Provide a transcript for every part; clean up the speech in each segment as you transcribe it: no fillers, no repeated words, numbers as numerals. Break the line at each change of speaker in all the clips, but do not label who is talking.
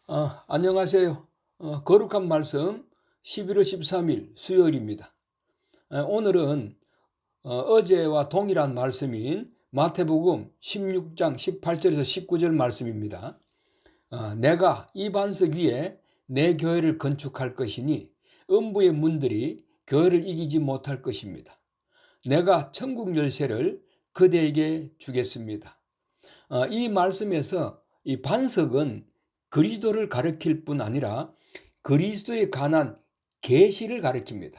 안녕하세요. 거룩한 말씀 11월 13일 수요일입니다. 오늘은 어제와 동일한 말씀인 마태복음 16장 18절에서 19절 말씀입니다. 내가 이 반석 위에 내 교회를 건축할 것이니 음부의 문들이 교회를 이기지 못할 것입니다. 내가 천국 열쇠를 그대에게 주겠습니다. 이 말씀에서 이 반석은 그리스도를 가리킬 뿐 아니라 그리스도에 관한 계시를 가리킵니다.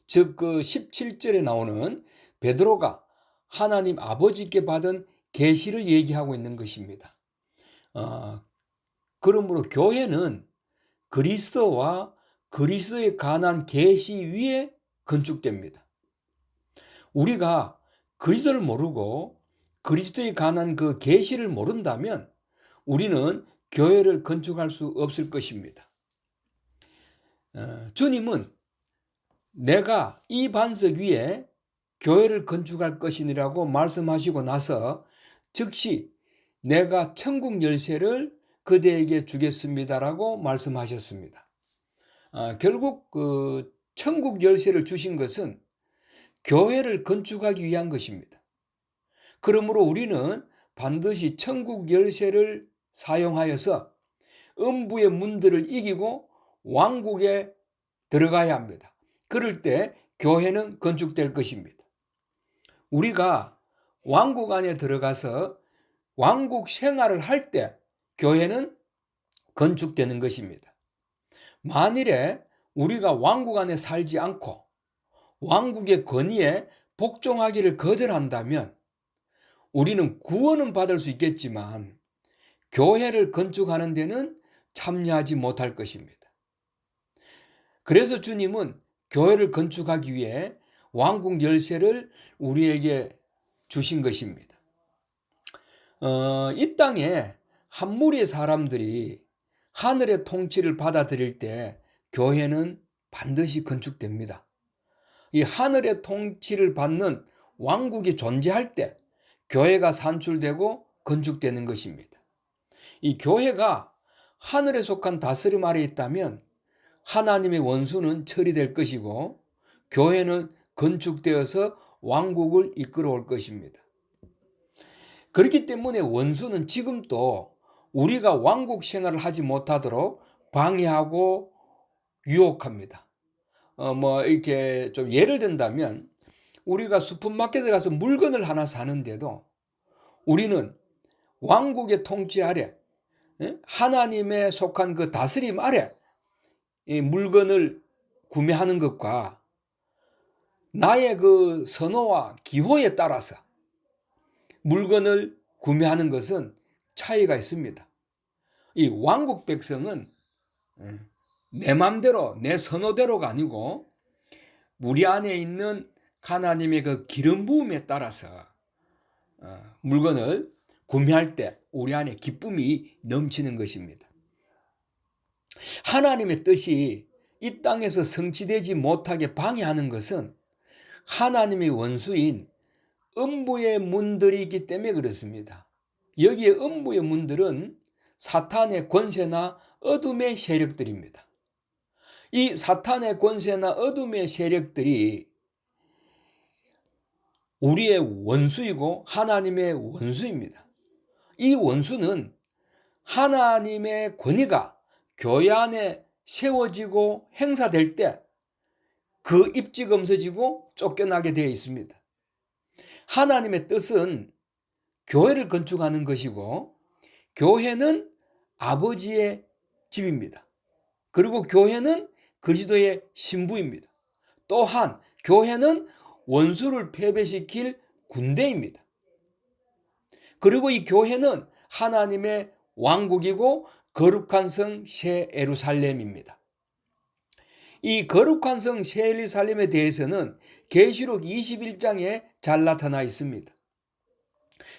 즉 그 17절에 나오는 베드로가 하나님 아버지께 받은 계시를 얘기하고 있는 것입니다. 그러므로 교회는 그리스도와 그리스도에 관한 계시 위에 건축됩니다. 우리가 그리스도를 모르고 그리스도에 관한 그 계시를 모른다면 우리는 교회를 건축할 수 없을 것입니다. 주님은 내가 이 반석 위에 교회를 건축할 것이니라고 말씀하시고 나서 즉시 내가 천국 열쇠를 그대에게 주겠습니다라고 말씀하셨습니다. 결국 그 천국 열쇠를 주신 것은 교회를 건축하기 위한 것입니다. 그러므로 우리는 반드시 천국 열쇠를 사용하여서 음부의 문들을 이기고 왕국에 들어가야 합니다. 그럴 때 교회는 건축될 것입니다. 우리가 왕국 안에 들어가서 왕국 생활을 할 때 교회는 건축되는 것입니다. 만일에 우리가 왕국 안에 살지 않고 왕국의 권위에 복종하기를 거절한다면 우리는 구원은 받을 수 있겠지만 교회를 건축하는 데는 참여하지 못할 것입니다. 그래서 주님은 교회를 건축하기 위해 왕국 열쇠를 우리에게 주신 것입니다. 이 땅에 한 무리의 사람들이 하늘의 통치를 받아들일 때 교회는 반드시 건축됩니다. 이 하늘의 통치를 받는 왕국이 존재할 때 교회가 산출되고 건축되는 것입니다. 이 교회가 하늘에 속한 다스림 아래 있다면 하나님의 원수는 처리될 것이고 교회는 건축되어서 왕국을 이끌어올 것입니다. 그렇기 때문에 원수는 지금도 우리가 왕국 생활을 하지 못하도록 방해하고 유혹합니다. 이렇게 좀 예를 든다면 우리가 슈퍼마켓에 가서 물건을 하나 사는데도 우리는 왕국의 통치 아래 하나님에 속한 그 다스림 아래 이 물건을 구매하는 것과 나의 그 선호와 기호에 따라서 물건을 구매하는 것은 차이가 있습니다. 이 왕국 백성은 내 맘대로 내 선호대로가 아니고 우리 안에 있는 하나님의 그 기름 부음에 따라서 물건을 구매할 때 우리 안에 기쁨이 넘치는 것입니다. 하나님의 뜻이 이 땅에서 성취되지 못하게 방해하는 것은 하나님의 원수인 음부의 문들이 있기 때문에 그렇습니다. 여기에 음부의 문들은 사탄의 권세나 어둠의 세력들입니다. 이 사탄의 권세나 어둠의 세력들이 우리의 원수이고 하나님의 원수입니다. 이 원수는 하나님의 권위가 교회 안에 세워지고 행사될 때 그 입지가 없어지고 쫓겨나게 되어 있습니다. 하나님의 뜻은 교회를 건축하는 것이고 교회는 아버지의 집입니다. 그리고 교회는 그리스도의 신부입니다. 또한 교회는 원수를 패배시킬 군대입니다. 그리고 이 교회는 하나님의 왕국이고 거룩한 성 새 예루살렘입니다. 이 거룩한 성 새 예루살렘에 대해서는 계시록 21장에 잘 나타나 있습니다.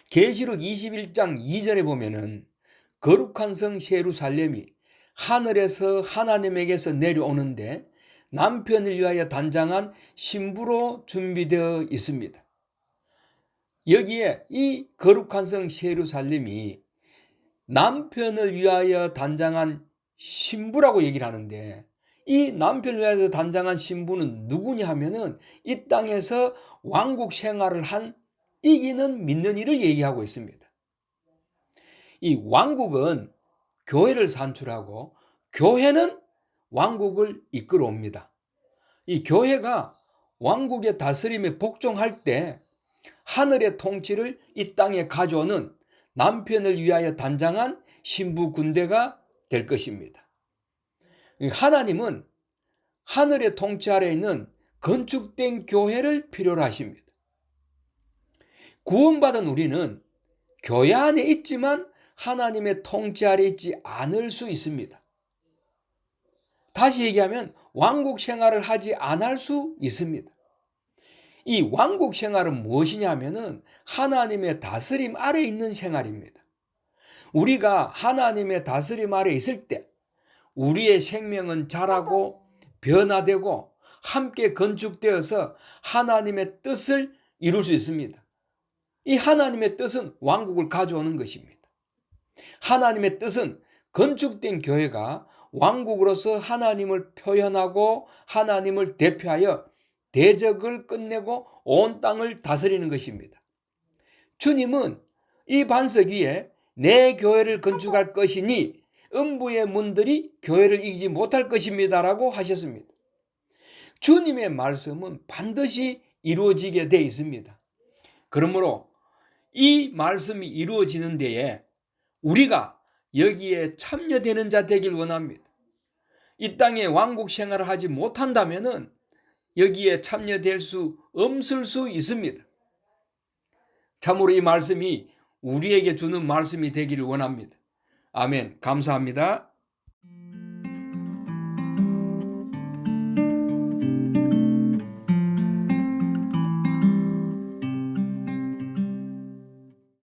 계시록 21장 2절에 보면은 거룩한 성 새 예루살렘이 하늘에서 하나님에게서 내려오는데 남편을 위하여 단장한 신부로 준비되어 있습니다. 여기에 이 거룩한 성 새 예루살렘이 남편을 위하여 단장한 신부라고 얘기를 하는데, 이 남편을 위해서 단장한 신부는 누구냐 하면은 이 땅에서 왕국 생활을 한 이기는 믿는 이를 얘기하고 있습니다. 이 왕국은 교회를 산출하고 교회는 왕국을 이끌어옵니다. 이 교회가 왕국의 다스림에 복종할 때 하늘의 통치를 이 땅에 가져오는 남편을 위하여 단장한 신부 군대가 될 것입니다. 하나님은 하늘의 통치 아래에 있는 건축된 교회를 필요로 하십니다. 구원받은 우리는 교회 안에 있지만 하나님의 통치 아래에 있지 않을 수 있습니다. 다시 얘기하면 왕국 생활을 하지 않을 수 있습니다. 이 왕국 생활은 무엇이냐면은 하나님의 다스림 아래에 있는 생활입니다. 우리가 하나님의 다스림 아래에 있을 때 우리의 생명은 자라고 변화되고 함께 건축되어서 하나님의 뜻을 이룰 수 있습니다. 이 하나님의 뜻은 왕국을 가져오는 것입니다. 하나님의 뜻은 건축된 교회가 왕국으로서 하나님을 표현하고 하나님을 대표하여 대적을 끝내고 온 땅을 다스리는 것입니다. 주님은 이 반석 위에 내 교회를 건축할 것이니 음부의 문들이 교회를 이기지 못할 것입니다 라고 하셨습니다. 주님의 말씀은 반드시 이루어지게 되어 있습니다. 그러므로 이 말씀이 이루어지는 데에 우리가 여기에 참여되는 자 되길 원합니다. 이 땅에 왕국 생활을 하지 못한다면은 여기에 참여될 수 없을 수 있습니다. 참으로 이 말씀이 우리에게 주는 말씀이 되기를 원합니다. 아멘. 감사합니다.